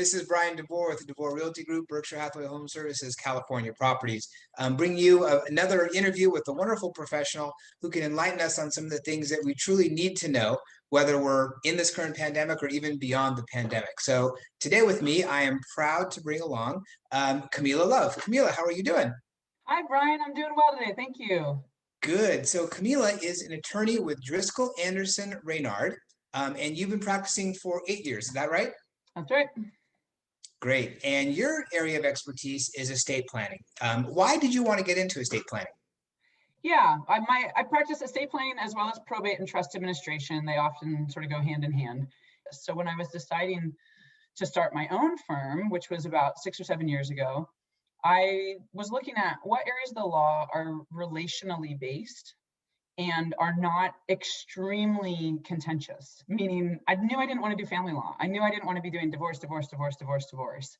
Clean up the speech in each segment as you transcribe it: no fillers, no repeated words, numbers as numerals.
This is Bryan Devore with the Devore Realty Group, Berkshire Hathaway Home Services, California Properties. Bring you another interview with a wonderful professional who can enlighten us on some of the things that we truly need to know, whether we're in this current pandemic or even beyond the pandemic. So today with me, I am proud to bring along Kamela Love. Kamela, how are you doing? Hi, Bryan. I'm doing well today. Thank you. Good. So Kamela is an attorney with Driscoll Anderson Reynard, and you've been practicing for 8 years. Is that right? That's right. Great. And your area of expertise is estate planning. Why did you want to get into estate planning? Yeah, I practice estate planning as well as probate and trust administration. They often sort of go hand in hand. So when I was deciding to start my own firm, which was about 6 or 7 years ago, I was looking at what areas of the law are relationally based and are not extremely contentious. Meaning, I knew I didn't want to do family law. I knew I didn't want to be doing divorce, divorce, divorce, divorce, divorce.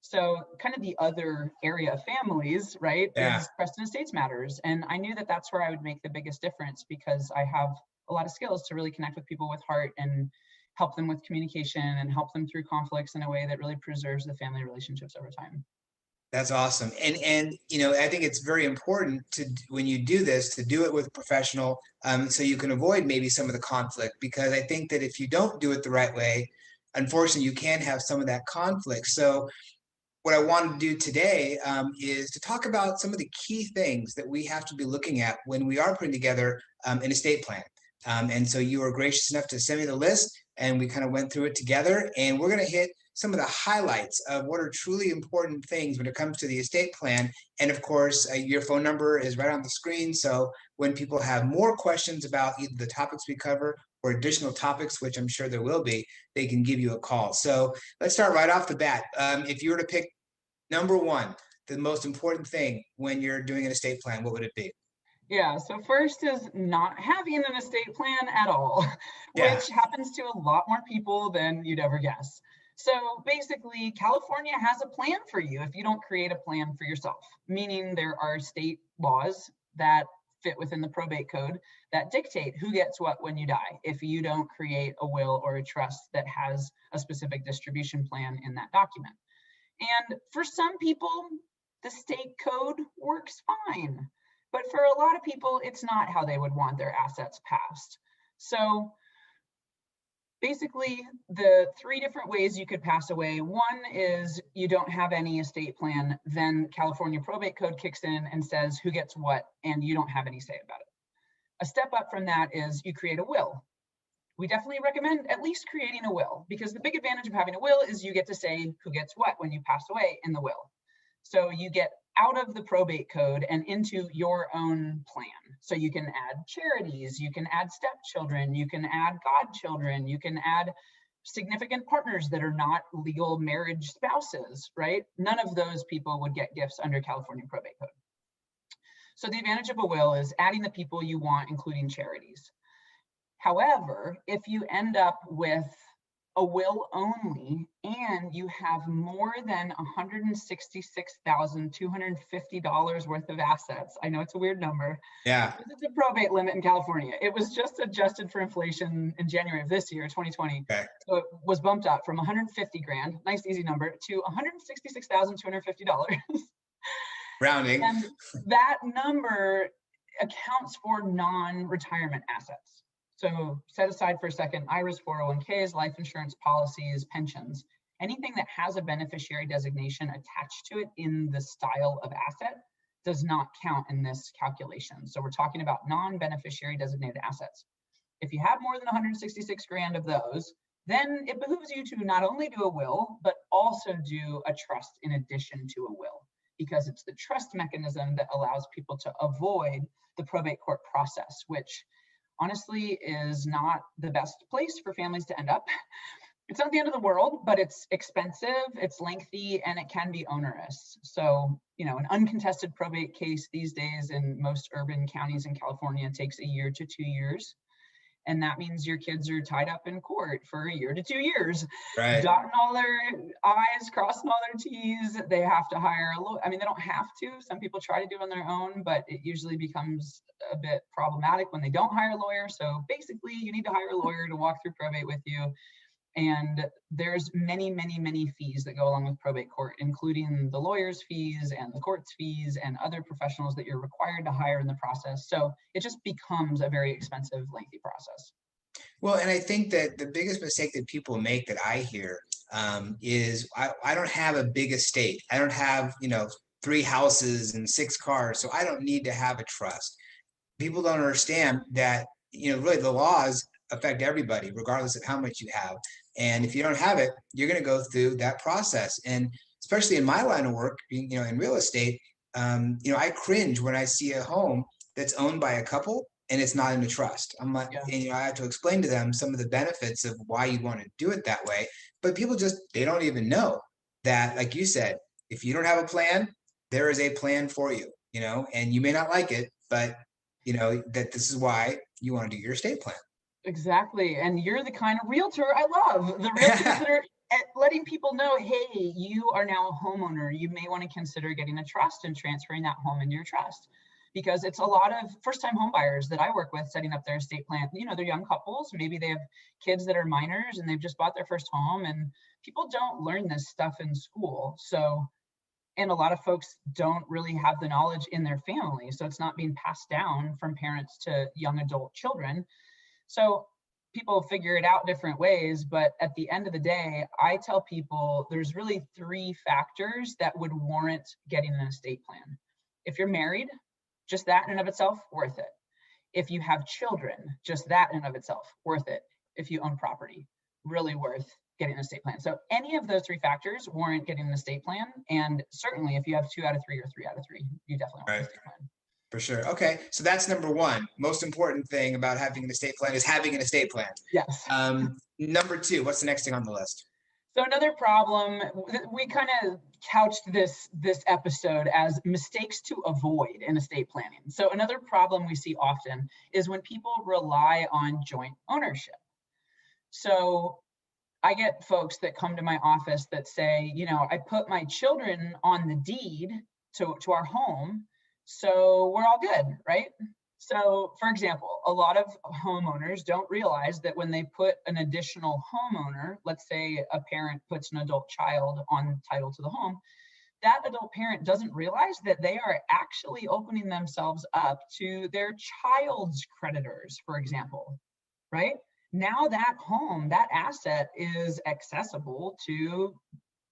So kind of the other area of families, right, Yeah. is trust and estates matters. And I knew that that's where I would make the biggest difference because I have a lot of skills to really connect with people with heart and help them with communication and help them through conflicts in a way that really preserves the family relationships over time. That's awesome. And I think it's very important to, when you do this, to do it with a professional, so you can avoid maybe some of the conflict, because I think that if you don't do it the right way, unfortunately, you can have some of that conflict. So what I wanted to do today is to talk about some of the key things that we have to be looking at when we are putting together an estate plan. And so you were gracious enough to send me the list, and we kind of went through it together. And we're going to hit some of the highlights of what are truly important things when it comes to the estate plan. And of course, your phone number is right on the screen. So when people have more questions about either the topics we cover or additional topics, which I'm sure there will be, they can give you a call. So let's start right off the bat. If you were to pick number one, the most important thing when you're doing an estate plan, what would it be? Yeah, so first is not having an estate plan at all, Yeah. which happens to a lot more people than you'd ever guess. So basically, California has a plan for you if you don't create a plan for yourself, meaning there are state laws that fit within the probate code that dictate who gets what when you die if you don't create a will or a trust that has a specific distribution plan in that document. And for some people, the state code works fine. But for a lot of people, it's not how they would want their assets passed. So basically, the three different ways you could pass away. One is you don't have any estate plan, then California probate code kicks in and says who gets what, and you don't have any say about it. A step up from that is you create a will. We definitely recommend at least creating a will, because the big advantage of having a will is you get to say who gets what when you pass away in the will. So you get out of the probate code and into your own plan. So you can add charities, you can add stepchildren, you can add godchildren, you can add significant partners that are not legal marriage spouses, right? None of those people would get gifts under California probate code. So the advantage of a will is adding the people you want, including charities. However, if you end up with a will only and you have more than $166,250 worth of assets, I know it's a weird number. Yeah. It's a probate limit in California. It was just adjusted for inflation in January of this year, 2020. Okay. So it was bumped up from 150 grand, nice easy number, to $166,250. Rounding. And that number accounts for non-retirement assets. So set aside for a second, IRAs, 401ks, life insurance policies, pensions, anything that has a beneficiary designation attached to it in the style of asset does not count in this calculation. So we're talking about non-beneficiary designated assets. If you have more than 166 grand of those, then it behooves you to not only do a will, but also do a trust in addition to a will, because it's the trust mechanism that allows people to avoid the probate court process, which honestly is not the best place for families to end up. It's not the end of the world, but it's expensive, it's lengthy, and it can be onerous. So, an uncontested probate case these days in most urban counties in California takes 1 year to 2 years. And that means your kids are tied up in court for 1 year to 2 years, Right. dotting all their I's, crossing all their T's. They have to hire a lawyer. I mean, they don't have to. Some people try to do it on their own, but it usually becomes a bit problematic when they don't hire a lawyer. So basically, you need to hire a lawyer to walk through probate with you. And there's many, many, many fees that go along with probate court, including the lawyer's fees and the court's fees and other professionals that you're required to hire in the process. So it just becomes a very expensive, lengthy process. Well, and I think that the biggest mistake that people make that I hear is I don't have a big estate. I don't have, 3 houses and 6 cars, so I don't need to have a trust. People don't understand that, really the laws affect everybody, regardless of how much you have. And if you don't have it, you're going to go through that process. And especially in my line of work, being, in real estate, I cringe when I see a home that's owned by a couple and it's not in a trust. I'm like, Yeah, and I have to explain to them some of the benefits of why you want to do it that way. But people they don't even know that, like you said, if you don't have a plan, there is a plan for you, and you may not like it, but that this is why you want to do your estate plan. exactly. And you're the kind of realtor I love. The realtors that are letting people know, hey, you are now a homeowner. You may want to consider getting a trust and transferring that home into your trust. Because it's a lot of first-time home buyers that I work with setting up their estate plan. They're young couples. Maybe they have kids that are minors and they've just bought their first home. And people don't learn this stuff in school. So, and a lot of folks don't really have the knowledge in their family. So it's not being passed down from parents to young adult children. So people figure it out different ways, but at the end of the day, I tell people there's really 3 factors that would warrant getting an estate plan. If you're married, just that in and of itself, worth it. If you have children, just that in and of itself, worth it. If you own property, really worth getting an estate plan. So any of those 3 factors warrant getting an estate plan. And certainly if you have 2 out of 3 or 3 out of 3, you definitely want an Right. estate plan. For sure. Okay. So that's number one. Most important thing about having an estate plan is having an estate plan. Yes. Number 2, what's the next thing on the list? So another problem, we kind of couched this episode as mistakes to avoid in estate planning. So another problem we see often is when people rely on joint ownership. So I get folks that come to my office that say, I put my children on the deed to our home, so we're all good, right? So, for example, a lot of homeowners don't realize that when they put an additional homeowner, let's say a parent puts an adult child on title to the home, that adult parent doesn't realize that they are actually opening themselves up to their child's creditors, for example, right? Now that home, that asset is accessible to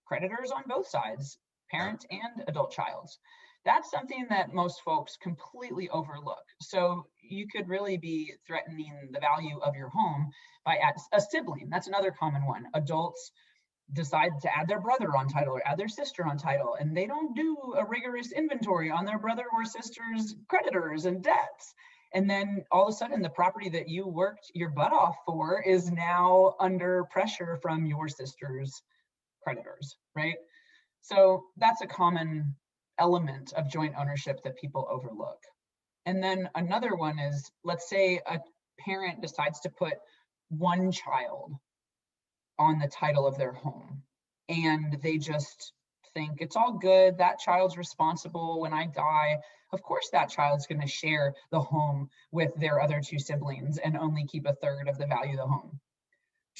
creditors on both sides, parent and adult child's. That's something that most folks completely overlook. So you could really be threatening the value of your home by a sibling. That's another common one. Adults decide to add their brother on title or add their sister on title, and they don't do a rigorous inventory on their brother or sister's creditors and debts. And then all of a sudden, the property that you worked your butt off for is now under pressure from your sister's creditors, right? So that's a common element of joint ownership that people overlook. And then another one is, let's say a parent decides to put one child on the title of their home, and they just think it's all good. That child's responsible when I die. Of course, that child's going to share the home with their other 2 siblings and only keep a third of the value of the home.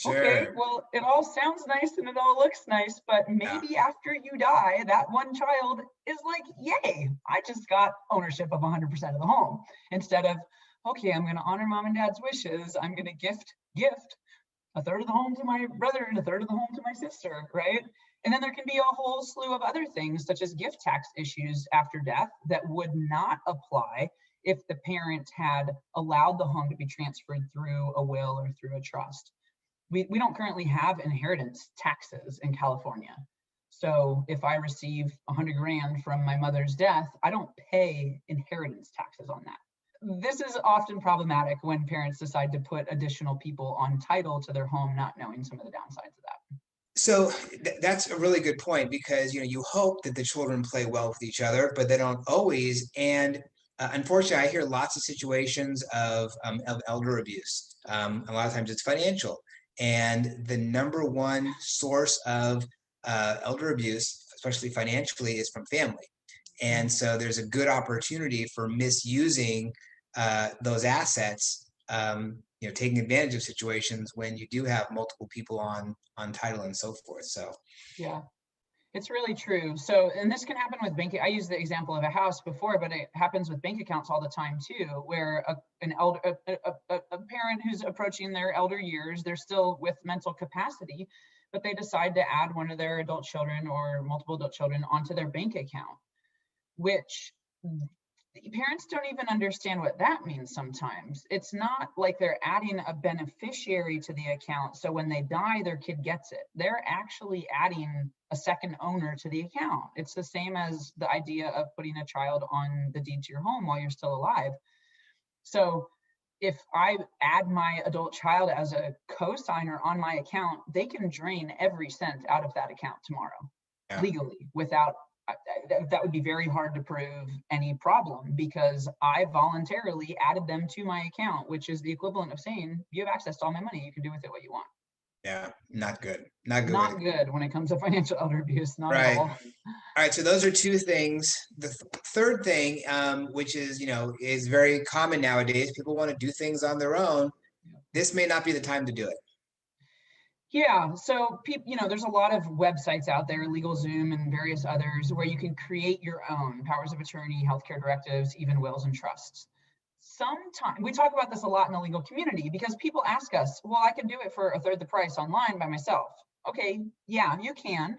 Okay, Sure. well, it all sounds nice and it all looks nice, but Yeah. maybe after you die, that one child is like, yay, I just got ownership of 100% of the home. Instead of, okay, I'm going to honor mom and dad's wishes. I'm going to gift a third of the home to my brother and a third of the home to my sister, right? And then there can be a whole slew of other things, such as gift tax issues after death that would not apply if the parent had allowed the home to be transferred through a will or through a trust. We don't currently have inheritance taxes in California. So if I receive 100 grand from my mother's death, I don't pay inheritance taxes on that. This is often problematic when parents decide to put additional people on title to their home, not knowing some of the downsides of that. So that's a really good point because you hope that the children play well with each other, but they don't always. And unfortunately, I hear lots of situations of elder abuse. A lot of times it's financial, and the number one source of elder abuse, especially financially, is from family. And so there's a good opportunity for misusing those assets taking advantage of situations when you do have multiple people on title and so forth. So Yeah. It's really true. So, and this can happen with banking. I used the example of a house before, but it happens with bank accounts all the time too, where a parent who's approaching their elder years, they're still with mental capacity, but they decide to add one of their adult children or multiple adult children onto their bank account, which parents don't even understand what that means sometimes. It's not like they're adding a beneficiary to the account, so when they die, their kid gets it. They're actually adding a second owner to the account. It's the same as the idea of putting a child on the deed to your home while you're still alive. So if I add my adult child as a co-signer on my account, they can drain every cent out of that account tomorrow yeah. legally without that would be very hard to prove any problem, because I voluntarily added them to my account, which is the equivalent of saying you have access to all my money. You can do with it what you want. Yeah, not good. Not good. Not good when it comes to financial elder abuse, not at Right. all. All right. So those are two things. The third thing, which is, is very common nowadays, people want to do things on their own. This may not be the time to do it. Yeah, so there's a lot of websites out there, LegalZoom and various others, where you can create your own powers of attorney, healthcare directives, even wills and trusts. Sometimes we talk about this a lot in the legal community because people ask us, well, I can do it for a third the price online by myself. Okay, yeah, you can.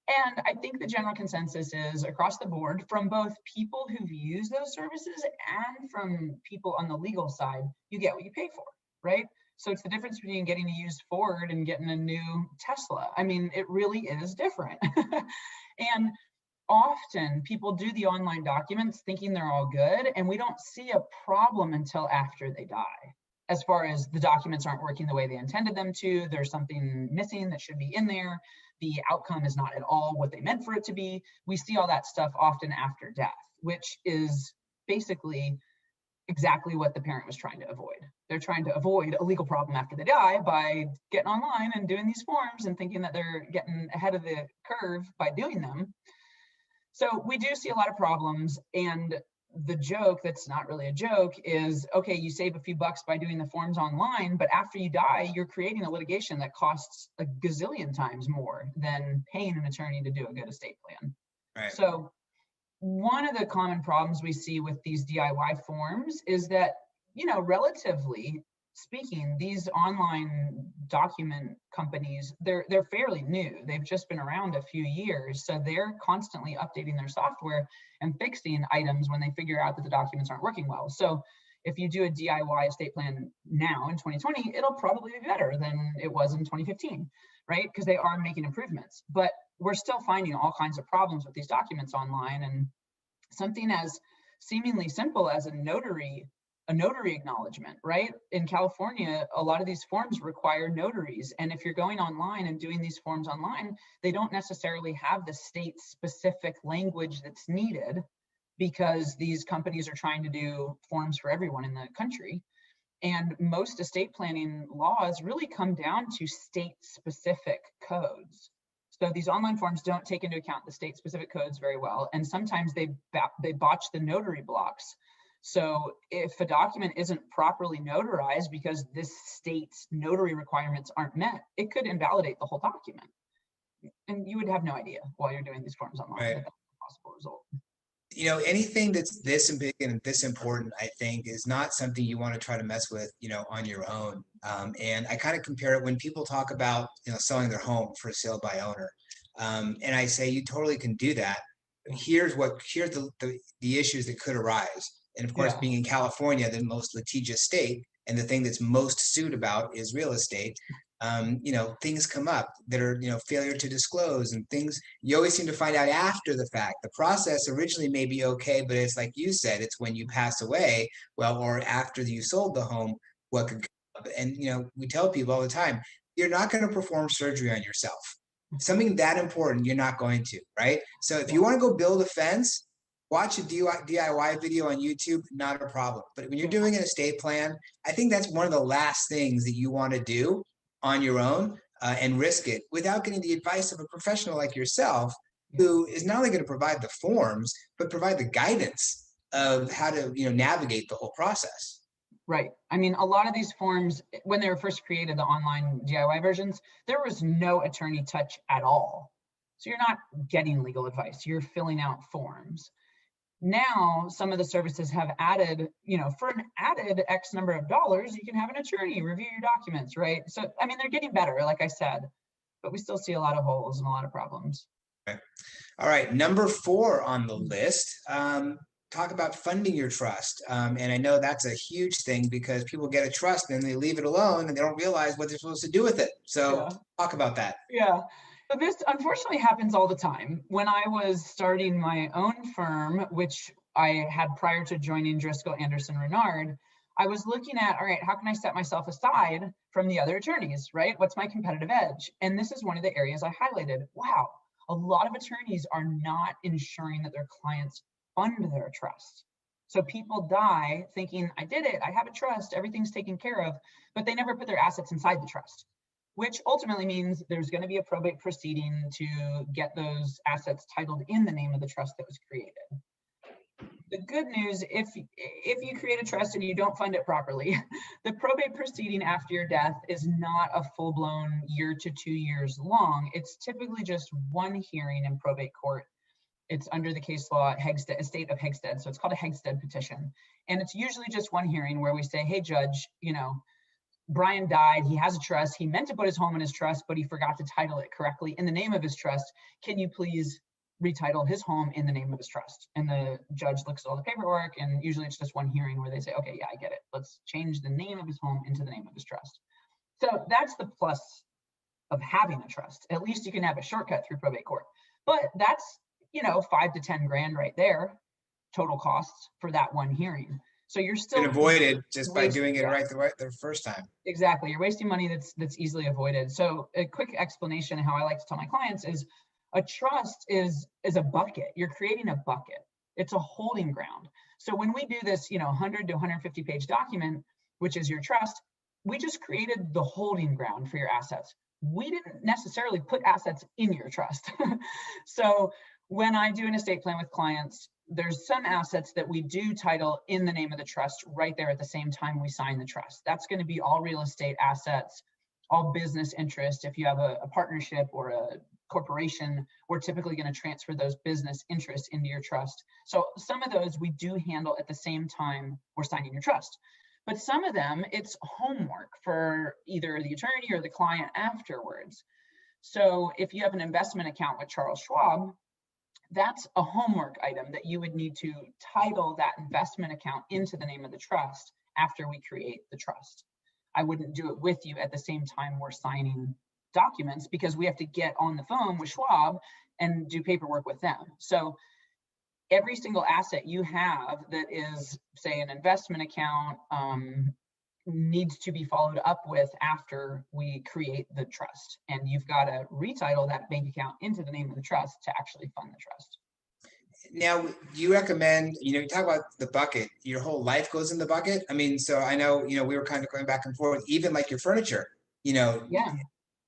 And I think the general consensus is across the board from both people who've used those services and from people on the legal side, you get what you pay for, right? So it's the difference between getting a used Ford and getting a new Tesla. I mean, it really is different. And often people do the online documents thinking they're all good, and we don't see a problem until after they die. As far as the documents aren't working the way they intended them to, there's something missing that should be in there. The outcome is not at all what they meant for it to be. We see all that stuff often after death, which is basically exactly what the parent was trying to avoid. They're trying to avoid a legal problem after they die by getting online and doing these forms and thinking that they're getting ahead of the curve by doing them. So we do see a lot of problems, and the joke that's not really a joke is, okay, you save a few bucks by doing the forms online, but after you die, you're creating a litigation that costs a gazillion times more than paying an attorney to do a good estate plan. Right. So one of the common problems we see with these DIY forms is that, relatively speaking, these online document companies, they're fairly new. They've just been around a few years. So they're constantly updating their software and fixing items when they figure out that the documents aren't working well. So if you do a DIY estate plan now in 2020, it'll probably be better than it was in 2015, right? Because they are making improvements. But we're still finding all kinds of problems with these documents online, and something as seemingly simple as a notary acknowledgement, right? In California, a lot of these forms require notaries. And if you're going online and doing these forms online, they don't necessarily have the state specific language that's needed, because these companies are trying to do forms for everyone in the country. And most estate planning laws really come down to state specific codes. So these online forms don't take into account the state specific codes very well. And sometimes they botch the notary blocks. So if a document isn't properly notarized because this state's notary requirements aren't met, it could invalidate the whole document. And you would have no idea while you're doing these forms online Right. that that's a possible result. Anything that's this big and this important, I think, is not something you want to try to mess with, on your own. And I kind of compare it when people talk about, selling their home for sale by owner. And I say, you totally can do that. Here's the issues that could arise. And of course, Yeah. being in California, the most litigious state, and the thing that's most sued about is real estate. Things come up that are, failure to disclose, and things you always seem to find out after the fact. The process originally may be okay, but it's like you said, it's when you pass away, or after you sold the home, what could come up. And, we tell people all the time, you're not going to perform surgery on yourself. Something that important, you're not going to, right? So if you want to go build a fence, watch a DIY video on YouTube, not a problem. But when you're doing an estate plan, I think that's one of the last things that you want to do on your own, and risk it without getting the advice of a professional like yourself, who is not only going to provide the forms, but provide the guidance of how to, navigate the whole process. Right. I mean, a lot of these forms, when they were first created, the online DIY versions, there was no attorney touch at all. So you're not getting legal advice, you're filling out forms. Now, some of the services have added, for an added X number of dollars, you can have an attorney review your documents, right? So, I mean, they're getting better, like I said, but we still see a lot of holes and a lot of problems. Okay. All right, number 4 on the list. Talk about funding your trust. And I know that's a huge thing because people get a trust and they leave it alone and they don't realize what they're supposed to do with it. So Yeah. talk about that. Yeah. So this unfortunately happens all the time. When I was starting my own firm, which I had prior to joining Driscoll Anderson Renard, I was looking at, all right, how can I set myself aside from the other attorneys, right? What's my competitive edge? And this is one of the areas I highlighted. Wow, a lot of attorneys are not ensuring that their clients fund their trust. So people die thinking, I did it, I have a trust, everything's taken care of, but they never put their assets inside the trust, which ultimately means there's going to be a probate proceeding to get those assets titled in the name of the trust that was created. The good news, if you create a trust and you don't fund it properly, the probate proceeding after your death is not a full-blown year to 2 years long. It's typically just one hearing in probate court. It's under the case law, estate of Hegstead. So it's called a Hegstead petition. And it's usually just one hearing where we say, hey, judge, Bryan died, he has a trust, he meant to put his home in his trust, but he forgot to title it correctly in the name of his trust. Can you please retitle his home in the name of his trust? And the judge looks at all the paperwork, and usually it's just one hearing where they say, okay, yeah, I get it. Let's change the name of his home into the name of his trust. So that's the plus of having a trust. At least you can have a shortcut through probate court. But that's, 5 to 10 grand right there, total costs for that one hearing. So you're still Avoided just by doing it right the first time. Exactly. You're wasting money that's easily avoided. So a quick explanation of how I like to tell my clients is a trust is a bucket. You're creating a bucket. It's a holding ground. So when we do this, 100 to 150 page document, which is your trust, we just created the holding ground for your assets. We didn't necessarily put assets in your trust. So when I do an estate plan with clients, there's some assets that we do title in the name of the trust right there at the same time we sign the trust. That's going to be all real estate assets, all business interest. If you have a partnership or a corporation, we're typically going to transfer those business interests into your trust. So some of those we do handle at the same time we're signing your trust. But some of them, it's homework for either the attorney or the client afterwards. So if you have an investment account with Charles Schwab, that's a homework item that you would need to title that investment account into the name of the trust after we create the trust. I wouldn't do it with you at the same time we're signing documents because we have to get on the phone with Schwab and do paperwork with them. So every single asset you have that is, say, an investment account needs to be followed up with after we create the trust. And you've got to retitle that bank account into the name of the trust to actually fund the trust. Now, do you recommend, you talk about the bucket, your whole life goes in the bucket? I mean, so I know, we were kind of going back and forth, even like your furniture, Yeah.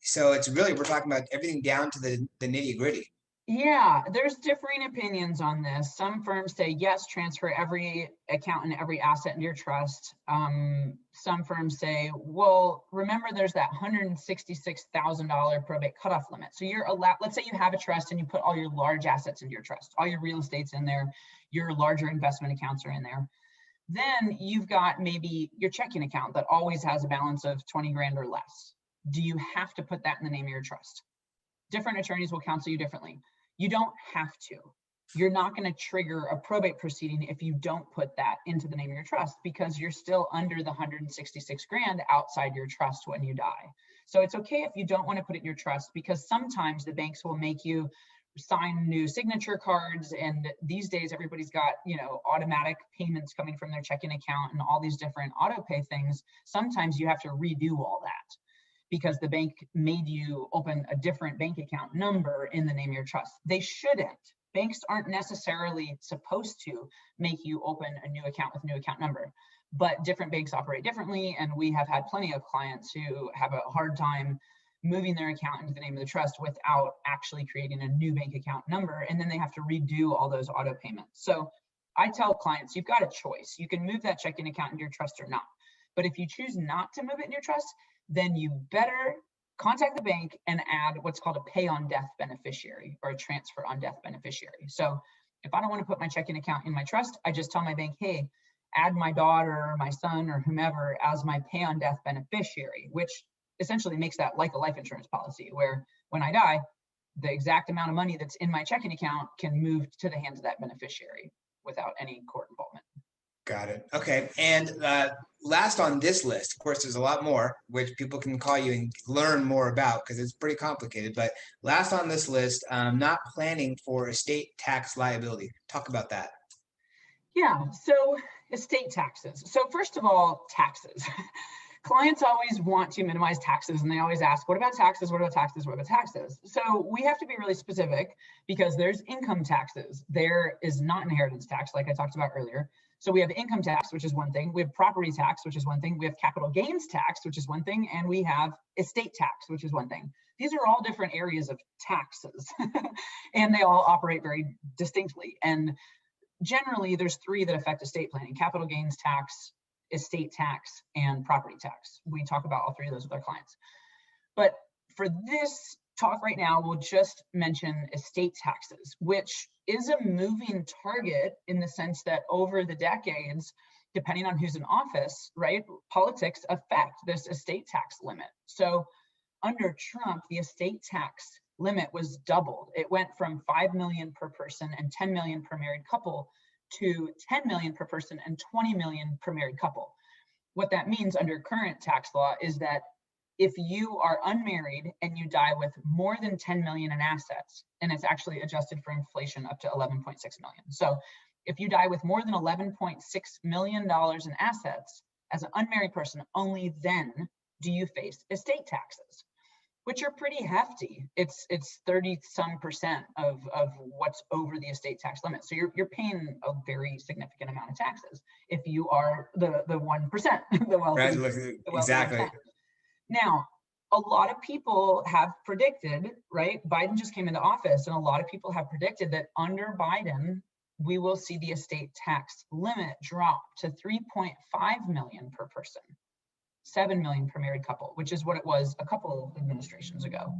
So it's really, we're talking about everything down to the nitty gritty. Yeah, there's differing opinions on this. Some firms say, yes, transfer every account and every asset into your trust. Some firms say, well, remember there's that $166,000 probate cutoff limit. So you're allowed, let's say you have a trust and you put all your large assets into your trust, all your real estate's in there, your larger investment accounts are in there. Then you've got maybe your checking account that always has a balance of 20 grand or less. Do you have to put that in the name of your trust? Different attorneys will counsel you differently. You don't have to. You're not going to trigger a probate proceeding if you don't put that into the name of your trust because you're still under the 166 grand outside your trust when you die. So it's okay if you don't want to put it in your trust because sometimes the banks will make you sign new signature cards. And these days, everybody's got, automatic payments coming from their checking account and all these different auto pay things. Sometimes you have to redo all that, because the bank made you open a different bank account number in the name of your trust. They shouldn't. Banks aren't necessarily supposed to make you open a new account with a new account number, but different banks operate differently. And we have had plenty of clients who have a hard time moving their account into the name of the trust without actually creating a new bank account number. And then they have to redo all those auto payments. So I tell clients, you've got a choice. You can move that checking account into your trust or not. But if you choose not to move it in your trust, then you better contact the bank and add what's called a pay on death beneficiary or a transfer on death beneficiary. So if I don't want to put my checking account in my trust, I just tell my bank, hey, add my daughter or my son or whomever as my pay on death beneficiary, which essentially makes that like a life insurance policy where when I die, the exact amount of money that's in my checking account can move to the hands of that beneficiary without any court involvement. Got it. Okay. And last on this list, of course, there's a lot more which people can call you and learn more about because it's pretty complicated. But last on this list, not planning for estate tax liability. Talk about that. Yeah. So estate taxes. So first of all, taxes. Clients always want to minimize taxes and they always ask, what about taxes? What about taxes? What about taxes? So we have to be really specific because there's income taxes. There is not inheritance tax, like I talked about earlier. So we have income tax, which is one thing. We have property tax, which is one thing. We have capital gains tax, which is one thing. And we have estate tax, which is one thing. These are all different areas of taxes and they all operate very distinctly. And generally there's three that affect estate planning: capital gains tax, estate tax, and property tax. We talk about all three of those with our clients. But for this talk right now, we'll just mention estate taxes, which is a moving target in the sense that over the decades, depending on who's in office, right, politics affect this estate tax limit. So under Trump, the estate tax limit was doubled. It went from 5 million per person and 10 million per married couple to 10 million per person and 20 million per married couple. What that means under current tax law is that if you are unmarried and you die with more than 10 million in assets, and it's actually adjusted for inflation up to 11.6 million. So if you die with more than $11.6 million in assets as an unmarried person, only then do you face estate taxes, which are pretty hefty. It's 30-some% of what's over the estate tax limit. So you're paying a very significant amount of taxes if you are the 1%, the wealthy. Right. Exactly. 1%. Now, a lot of people have predicted, right? Biden just came into office, and a lot of people have predicted that under Biden, we will see the estate tax limit drop to 3.5 million per person. 7 million per married couple, which is what it was a couple of administrations ago.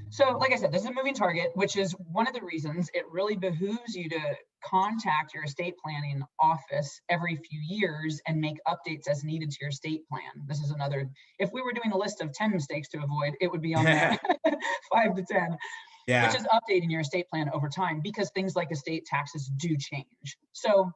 So like I said, this is a moving target, which is one of the reasons it really behooves you to contact your estate planning office every few years and make updates as needed to your estate plan. This is another, if we were doing a list of 10 mistakes to avoid, it would be on there, 5 to 10. Yeah. Which is updating your estate plan over time because things like estate taxes do change. So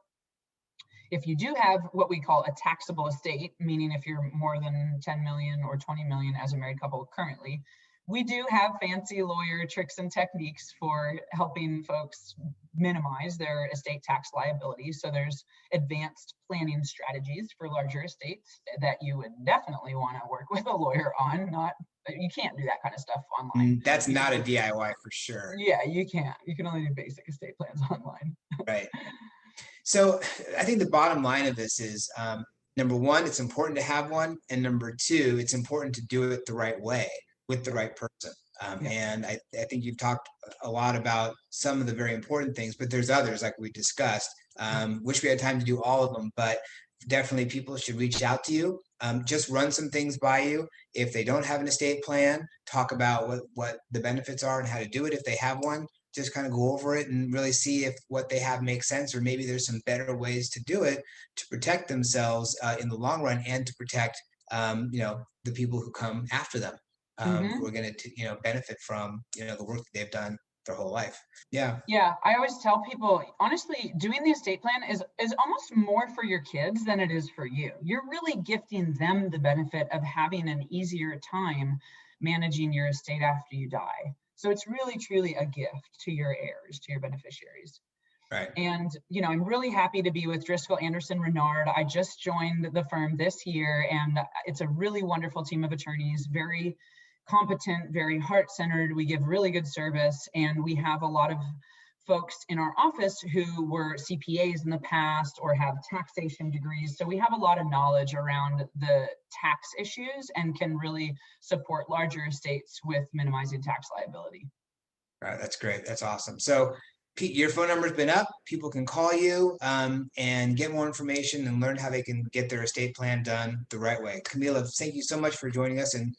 if you do have what we call a taxable estate, meaning if you're more than 10 million or 20 million as a married couple currently, we do have fancy lawyer tricks and techniques for helping folks minimize their estate tax liability. So there's advanced planning strategies for larger estates that you would definitely want to work with a lawyer on. You can't do that kind of stuff online. That's not a DIY for sure. Yeah, you can't. You can only do basic estate plans online. Right. So I think the bottom line of this is, number one, it's important to have one. And number two, it's important to do it the right way with the right person. And I think you've talked a lot about some of the very important things, but there's others like we discussed. Wish we had time to do all of them, but definitely people should reach out to you. Just run some things by you. If they don't have an estate plan, talk about what the benefits are and how to do it if they have one. Just kind of go over it and really see if what they have makes sense, or maybe there's some better ways to do it to protect themselves in the long run and to protect, the people who come after them, who are going to, benefit from, the work that they've done their whole life. Yeah. Yeah. I always tell people, honestly, doing the estate plan is almost more for your kids than it is for you. You're really gifting them the benefit of having an easier time managing your estate after you die. So it's really, truly a gift to your heirs, to your beneficiaries. Right. And, I'm really happy to be with Driscoll Anderson Renard. I just joined the firm this year, and it's a really wonderful team of attorneys, very competent, very heart-centered. We give really good service, and we have a lot of folks in our office who were CPAs in the past or have taxation degrees. So we have a lot of knowledge around the tax issues and can really support larger estates with minimizing tax liability. All right, that's great. That's awesome. So Your phone number's been up. People can call you and get more information and learn how they can get their estate plan done the right way. Kamela, thank you so much for joining us and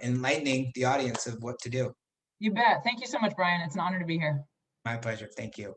enlightening the audience of what to do. You bet. Thank you so much, Bryan. It's an honor to be here. My pleasure. Thank you.